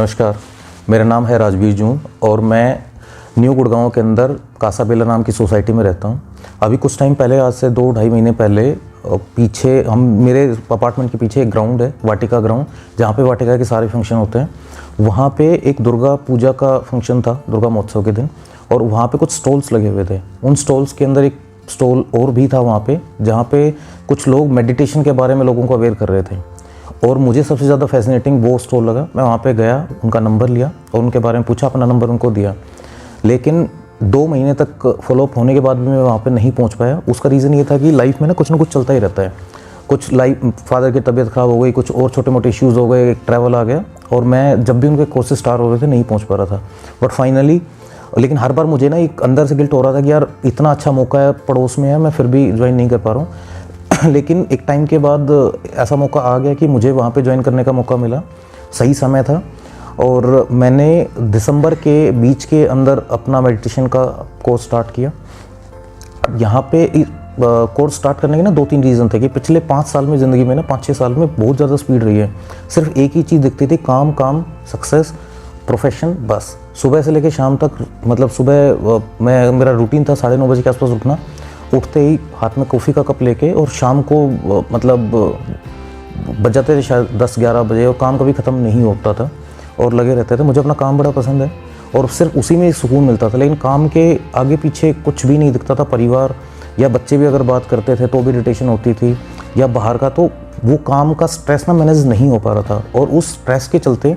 नमस्कार, मेरा नाम है राजवीर जून और मैं न्यू गुड़गांव के अंदर कासाबेला नाम की सोसाइटी में रहता हूँ। अभी कुछ टाइम पहले, आज से 2-2.5 महीने पहले, पीछे मेरे अपार्टमेंट के पीछे एक ग्राउंड है, वाटिका ग्राउंड, जहाँ पे वाटिका के सारे फंक्शन होते हैं। वहाँ पे एक दुर्गा पूजा का फंक्शन था, दुर्गा महोत्सव के दिन, और वहाँ पे कुछ स्टॉल्स लगे हुए थे। उन स्टॉल्स के अंदर एक स्टॉल और भी था वहाँ पे, जहाँ पे कुछ लोग मेडिटेशन के बारे में लोगों को अवेयर कर रहे थे। और मुझे सबसे ज़्यादा फैसिनेटिंग वो स्टॉल लगा। मैं वहाँ पे गया, उनका नंबर लिया और उनके बारे में पूछा, अपना नंबर उनको दिया। लेकिन 2 महीने तक फॉलोअप होने के बाद भी मैं वहाँ पे नहीं पहुँच पाया। उसका रीज़न ये था कि लाइफ में ना कुछ चलता ही रहता है। कुछ फादर की तबीयत ख़राब हो गई, कुछ और छोटे मोटे इश्यूज़ हो गए, एक ट्रैवल आ गया, और मैं जब भी उनके कोर्सेज स्टार्ट हो रहे थे नहीं पहुँच पा रहा था। बट फाइनली, लेकिन हर बार मुझे ना एक अंदर से गिल्ट हो रहा था कि यार इतना अच्छा मौका है, पड़ोस में है, मैं फिर भी ज्वाइन नहीं कर पा रहा हूँ। लेकिन एक टाइम के बाद ऐसा मौका आ गया कि मुझे वहाँ पे ज्वाइन करने का मौका मिला। सही समय था और मैंने दिसंबर के बीच के अंदर अपना मेडिटेशन का कोर्स स्टार्ट किया। यहाँ पे कोर्स स्टार्ट करने के ना 2-3 रीज़न थे कि पिछले 5 साल में, ज़िंदगी में ना 5-6 साल में बहुत ज़्यादा स्पीड रही है। सिर्फ एक ही चीज़ दिखती थी, काम काम, सक्सेस, प्रोफेशन, बस। सुबह से लेकर शाम तक, मतलब सुबह मेरा रूटीन था 9:30 बजे के आसपास उठना, उठते ही हाथ में कॉफ़ी का कप लेके, और शाम को मतलब बज जाते थे शायद 10-11 बजे, और काम कभी ख़त्म नहीं होता था और लगे रहते थे। मुझे अपना काम बड़ा पसंद है और सिर्फ उसी में सुकून मिलता था। लेकिन काम के आगे पीछे कुछ भी नहीं दिखता था। परिवार या बच्चे भी अगर बात करते थे तो भी इरिटेशन होती थी, या बाहर का, तो वो काम का स्ट्रेस ना मैनेज नहीं हो पा रहा था। और उस स्ट्रेस के चलते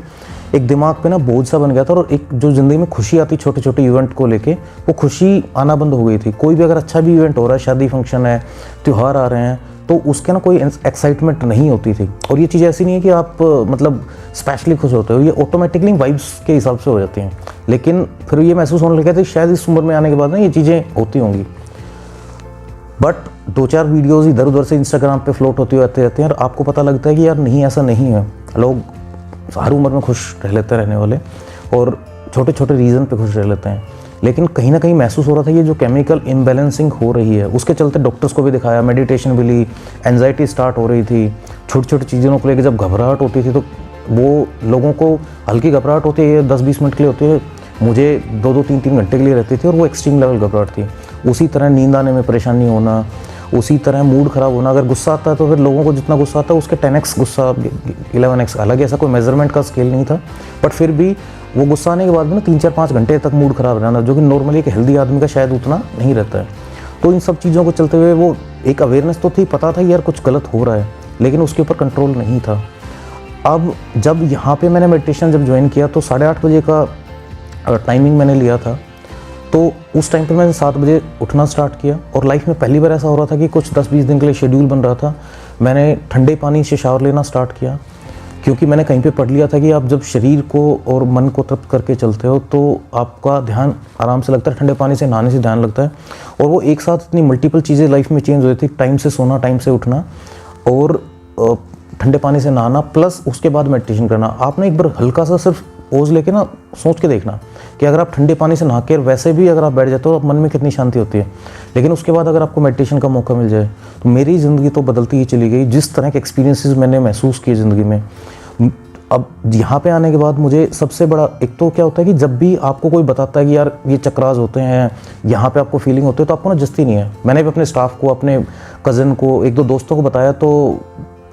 एक दिमाग पे ना बोझ सा बन गया था, और एक जो ज़िंदगी में खुशी आती छोटे छोटे इवेंट को लेके, वो खुशी आना बंद हो गई थी। कोई भी अगर अच्छा भी इवेंट हो रहा है, शादी फंक्शन है, त्यौहार आ रहे हैं, तो उसके ना कोई एक्साइटमेंट नहीं होती थी। और ये चीज़ ऐसी नहीं है कि आप मतलब स्पेशली खुश होते हो, ये ऑटोमेटिकली वाइब्स के हिसाब से हो जाती हैं। लेकिन फिर ये महसूस होने लगा था शायद इस उम्र में आने के बाद ना ये चीज़ें होती होंगी। बट 2-4 वीडियोज़ इधर उधर से इंस्टाग्राम पे फ्लोट होती रहते हैं, और आपको पता लगता है कि यार नहीं, ऐसा नहीं है। लोग हर उम्र में खुश रह लेते रहने वाले, और छोटे छोटे रीज़न पे खुश रह लेते हैं। लेकिन कहीं ना कहीं महसूस हो रहा था ये जो केमिकल इम्बैलेंसिंग हो रही है, उसके चलते डॉक्टर्स को भी दिखाया, मेडिटेशन भी ली, एंजाइटी स्टार्ट हो रही थी। छोटी छोटी चीज़ों को लेकर जब घबराहट होती थी, तो वो लोगों को हल्की घबराहट होती है, 10-20 मिनट के लिए होती है, मुझे 2-2, 3-3 घंटे के लिए रहती थी, और वो एक्सट्रीम लेवल घबराहट थी। उसी तरह नींद आने में परेशानी होना, उसी तरह मूड ख़राब होना। अगर गुस्सा आता है तो फिर लोगों को जितना गुस्सा आता है उसके 10x गुस्सा, 11x। हालांकि ऐसा कोई मेजरमेंट का स्केल नहीं था, बट फिर भी वो गुस्सा आने के बाद भी ना 3-4-5 घंटे तक मूड ख़राब रहना, जो कि नॉर्मली एक हेल्दी आदमी का शायद उतना नहीं रहता है। तो इन सब चीज़ों को चलते हुए वो एक अवेयरनेस तो थी, पता था यार कुछ गलत हो रहा है, लेकिन उसके ऊपर कंट्रोल नहीं था। अब जब यहाँ पे मैंने मेडिटेशन जब ज्वाइन किया, तो 8:30 बजे का टाइमिंग मैंने लिया था। तो उस टाइम पे मैंने 7 बजे उठना स्टार्ट किया, और लाइफ में पहली बार ऐसा हो रहा था कि कुछ 10-20 दिन के लिए शेड्यूल बन रहा था। मैंने ठंडे पानी से शावर लेना स्टार्ट किया, क्योंकि मैंने कहीं पे पढ़ लिया था कि आप जब शरीर को और मन को तृप्त करके चलते हो तो आपका ध्यान आराम से लगता है, ठंडे पानी से नहाने से ध्यान लगता है। और वो एक साथ इतनी मल्टीपल चीज़ें लाइफ में चेंज हो रही थी, टाइम से सोना, टाइम से उठना, और ठंडे पानी से नहाना, प्लस उसके बाद मेडिटेशन करना। आपने एक बार हल्का सा सिर्फ पोज लेके ना सोच के देखना कि अगर आप ठंडे पानी से नहा के वैसे भी अगर आप बैठ जाते हो तो मन में कितनी शांति होती है। लेकिन उसके बाद अगर आपको मेडिटेशन का मौका मिल जाए, तो मेरी ज़िंदगी तो बदलती ही चली गई। जिस तरह के एक्सपीरियंसेस मैंने महसूस किए ज़िंदगी में, अब यहाँ पे आने के बाद मुझे सबसे बड़ा, एक तो क्या होता है कि जब भी आपको कोई बताता है कि यार ये चक्रास होते हैं, यहाँ पे आपको फीलिंग होती है, तो आपको ना जस्ती नहीं है। मैंने भी अपने स्टाफ को, अपने कज़न को, 1-2 दोस्तों को बताया, तो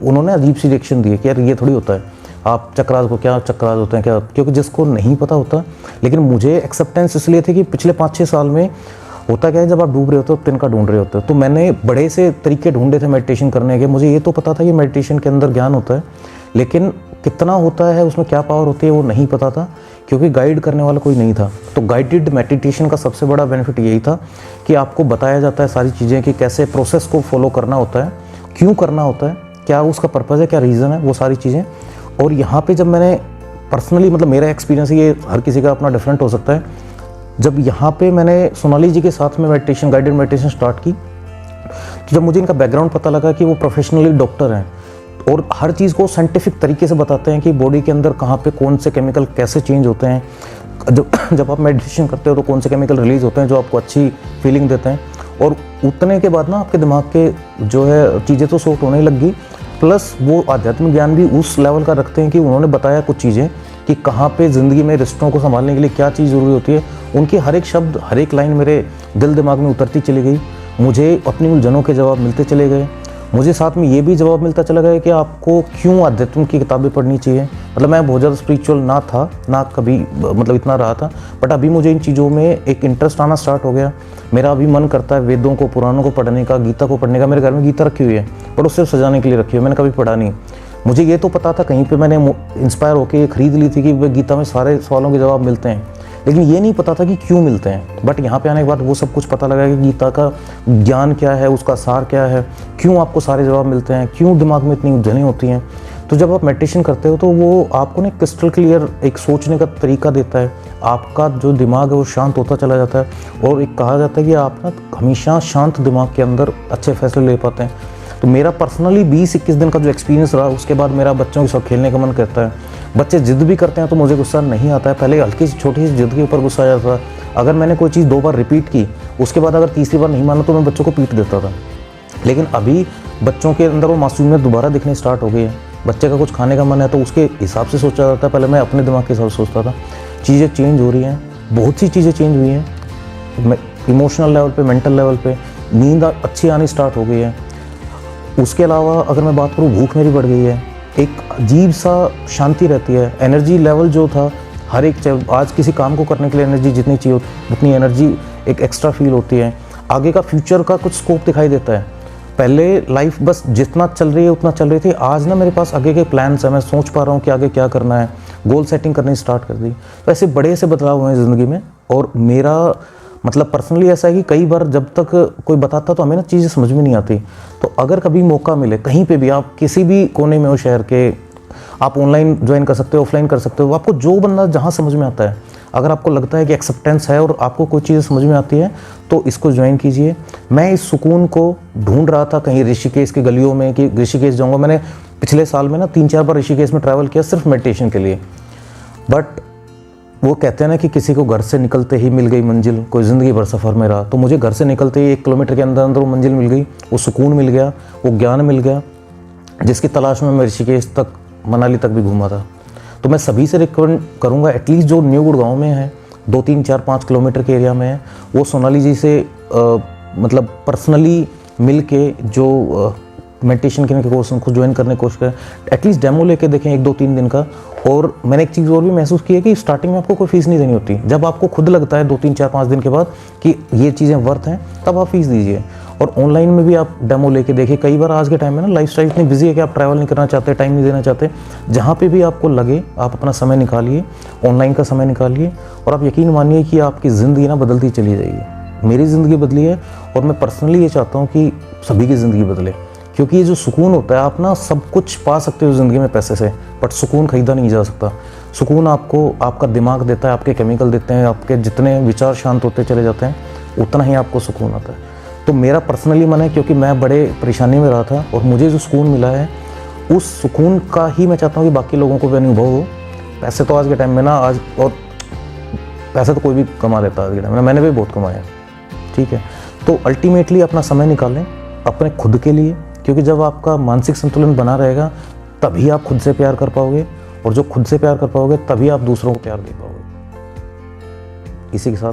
उन्होंने अजीब सी रिएक्शन दी कि यार ये थोड़ी होता है, आप चक्रास को, क्या चक्रास होते हैं क्या, क्योंकि जिसको नहीं पता होता। लेकिन मुझे एक्सेप्टेंस इसलिए थी कि पिछले 5-6 साल में होता क्या है, जब आप डूब रहे होते हो तिनका ढूंढ रहे होते हो, तो मैंने बड़े से तरीके ढूंढे थे मेडिटेशन करने के। मुझे ये तो पता था कि मेडिटेशन के अंदर ज्ञान होता है, लेकिन कितना होता है, उसमें क्या पावर होती है, वो नहीं पता था, क्योंकि गाइड करने वाला कोई नहीं था। तो गाइडेड मेडिटेशन का सबसे बड़ा बेनिफिट यही था कि आपको बताया जाता है सारी चीज़ें, कि कैसे प्रोसेस को फॉलो करना होता है, क्यों करना होता है, क्या उसका पर्पज़ है, क्या रीज़न है, वो सारी चीज़ें। और यहाँ पे जब मैंने पर्सनली, मतलब मेरा एक्सपीरियंस, ये हर किसी का अपना डिफरेंट हो सकता है, जब यहाँ पे मैंने सोनाली जी के साथ में मेडिटेशन, गाइडेड मेडिटेशन स्टार्ट की, तो जब मुझे इनका बैकग्राउंड पता लगा कि वो प्रोफेशनली डॉक्टर हैं और हर चीज़ को साइंटिफिक तरीके से बताते हैं कि बॉडी के अंदर कहाँ पे कौन से केमिकल कैसे चेंज होते हैं, जब आप मेडिटेशन करते हो तो कौन से केमिकल रिलीज़ होते हैं जो आपको अच्छी फीलिंग देते हैं। और उतने के बाद ना आपके दिमाग के जो है चीज़ें तो सॉर्ट होने लग गई, प्लस वो आध्यात्मिक ज्ञान भी उस लेवल का रखते हैं कि उन्होंने बताया कुछ चीज़ें कि कहाँ पे ज़िंदगी में रिश्तों को संभालने के लिए क्या चीज़ ज़रूरी होती है। उनके हर एक शब्द, हर एक लाइन मेरे दिल दिमाग में उतरती चली गई। मुझे अपनी उलझनों के जवाब मिलते चले गए। मुझे साथ में ये भी जवाब मिलता चला गया कि आपको क्यों अध्यात्म की किताबें पढ़नी चाहिए। मतलब मैं बहुत ज़्यादा स्पिरिचुअल ना था, ना कभी मतलब इतना रहा था, बट अभी मुझे इन चीज़ों में एक इंटरेस्ट आना स्टार्ट हो गया। मेरा अभी मन करता है वेदों को, पुराणों को पढ़ने का, गीता को पढ़ने का। मेरे घर में गीता रखी हुई है, बट वो सिर्फ सजाने के लिए रखी हुई है, मैंने कभी पढ़ा नहीं। मुझे ये तो पता था, कहीं पे मैंने इंस्पायर होकर ये खरीद ली थी कि गीता में सारे सवालों के जवाब मिलते हैं, लेकिन ये नहीं पता था कि क्यों मिलते हैं। बट यहाँ पे आने के बाद वो सब कुछ पता लगा कि गीता का ज्ञान क्या है, उसका सार क्या है, क्यों आपको सारे जवाब मिलते हैं, क्यों दिमाग में इतनी उलझनें होती हैं। तो जब आप मेडिटेशन करते हो तो वो आपको ना क्रिस्टल क्लियर एक सोचने का तरीका देता है। आपका जो दिमाग है वो शांत होता चला जाता है, और एक कहा जाता है कि आप ना हमेशा शांत दिमाग के अंदर अच्छे फैसले ले पाते हैं। तो मेरा पर्सनली 20-21 दिन का जो एक्सपीरियंस रहा, उसके बाद मेरा बच्चों के साथ खेलने का मन करता है। बच्चे जिद भी करते हैं तो मुझे गुस्सा नहीं आता है। पहले हल्की सी छोटी सी जिद के ऊपर गुस्सा आ जाता था। अगर मैंने कोई चीज़ 2 बार रिपीट की, उसके बाद अगर तीसरी बार नहीं माना तो मैं बच्चों को पीट देता था। लेकिन अभी बच्चों के अंदर वो मासूमियत दोबारा दिखनी स्टार्ट हो गई है। बच्चे का कुछ खाने का मन है तो उसके हिसाब से सोचा जाता है, पहले मैं अपने दिमाग के हिसाब से सोचता था। चीज़ें चेंज हो रही हैं, बहुत सी चीज़ें चेंज हुई हैं। इमोशनल लेवल पे, मेंटल लेवल पे नींद अच्छी आनी स्टार्ट हो गई है। उसके अलावा अगर मैं बात करूँ, भूख मेरी बढ़ गई है। एक अजीब सा शांति रहती है। एनर्जी लेवल जो था, हर एक आज किसी काम को करने के लिए एनर्जी जितनी चाहिए उतनी एनर्जी एक एक्स्ट्रा फील होती है। आगे का फ्यूचर का कुछ स्कोप दिखाई देता है। पहले लाइफ बस जितना चल रही है उतना चल रही थी, आज ना मेरे पास आगे के प्लान्स हैं। मैं सोच पा रहा हूँ कि आगे क्या करना है, गोल सेटिंग करनी स्टार्ट कर दी। तो ऐसे बड़े से बदलाव हुए हैं ज़िंदगी में। और मेरा मतलब पर्सनली ऐसा है कि कई बार जब तक कोई बताता तो हमें ना चीज़ें समझ में नहीं आती। तो अगर कभी मौका मिले, कहीं पे भी आप किसी भी कोने में हो शहर के, आप ऑनलाइन ज्वाइन कर सकते हो, ऑफलाइन कर सकते हो। आपको जो बंदा जहाँ समझ में आता है, अगर आपको लगता है कि एक्सेप्टेंस है और आपको कोई चीज़ समझ में आती है तो इसको ज्वाइन कीजिए। मैं इस सुकून को ढूंढ रहा था कहीं ऋषिकेश की गलियों में कि ऋषिकेश जाऊँगा। मैंने पिछले साल में ना 3-4 बार ऋषिकेश में ट्रैवल किया सिर्फ मेडिटेशन के लिए। बट वो कहते हैं ना कि किसी को घर से निकलते ही मिल गई मंजिल, कोई ज़िंदगी भर सफ़र में रहा। तो मुझे घर से निकलते ही 1 किलोमीटर के अंदर अंदर वो मंजिल मिल गई, वो सुकून मिल गया, वो ज्ञान मिल गया, जिसकी तलाश में मैं ऋषिकेश तक, मनाली तक भी घूमा था। तो मैं सभी से रिकमेंड करूँगा, एटलीस्ट जो न्यू गुड़गांव में है, 2, 3, 4, 5 किलोमीटर के एरिया में है, वो सोनाली जी से मतलब पर्सनली मिल के जो मेडिटेशन करने के कोर्स उनको ज्वाइन करने की कोशिश करें। एटलीस्ट डेमो लेके देखें 1-2-3 दिन का। और मैंने एक चीज़ और भी महसूस की है कि स्टार्टिंग में आपको कोई फीस नहीं देनी होती। जब आपको खुद लगता है 2-3-4-5 दिन के बाद कि ये चीज़ें वर्थ हैं, तब आप फीस दीजिए। और ऑनलाइन में भी आप डेमो लेके देखिए। कई बार आज के टाइम में ना लाइफस्टाइल इतनी बिजी है कि आप ट्रैवल नहीं करना चाहते, टाइम नहीं देना चाहते। जहाँ पे भी आपको लगे आप अपना समय निकालिए, ऑनलाइन का समय निकालिए, और आप यकीन मानिए कि आपकी ज़िंदगी ना बदलती चली जाएगी। मेरी ज़िंदगी बदली है और मैं पर्सनली ये चाहता हूँ कि सभी की ज़िंदगी बदले। क्योंकि ये जो सुकून होता है, आप ना सब कुछ पा सकते हो ज़िंदगी में पैसे से, बट सुकून खरीदा नहीं जा सकता। सुकून आपको आपका दिमाग देता है, आपके केमिकल देते हैं, आपके जितने विचार शांत होते चले जाते हैं उतना ही आपको सुकून आता है। तो मेरा पर्सनली मन है, क्योंकि मैं बड़े परेशानी में रहा था और मुझे जो सुकून मिला है, उस सुकून का ही मैं चाहता हूँ कि बाकी लोगों को भी अनुभव हो। पैसे तो आज के टाइम में ना, आज और पैसे तो कोई भी कमा लेता है आज के टाइम में, मैंने भी बहुत कमाया, ठीक है। तो अल्टीमेटली अपना समय निकालें अपने खुद के लिए, क्योंकि जब आपका मानसिक संतुलन बना रहेगा तभी आप खुद से प्यार कर पाओगे, और जो खुद से प्यार कर पाओगे तभी आप दूसरों को प्यार दे पाओगे। इसी के साथ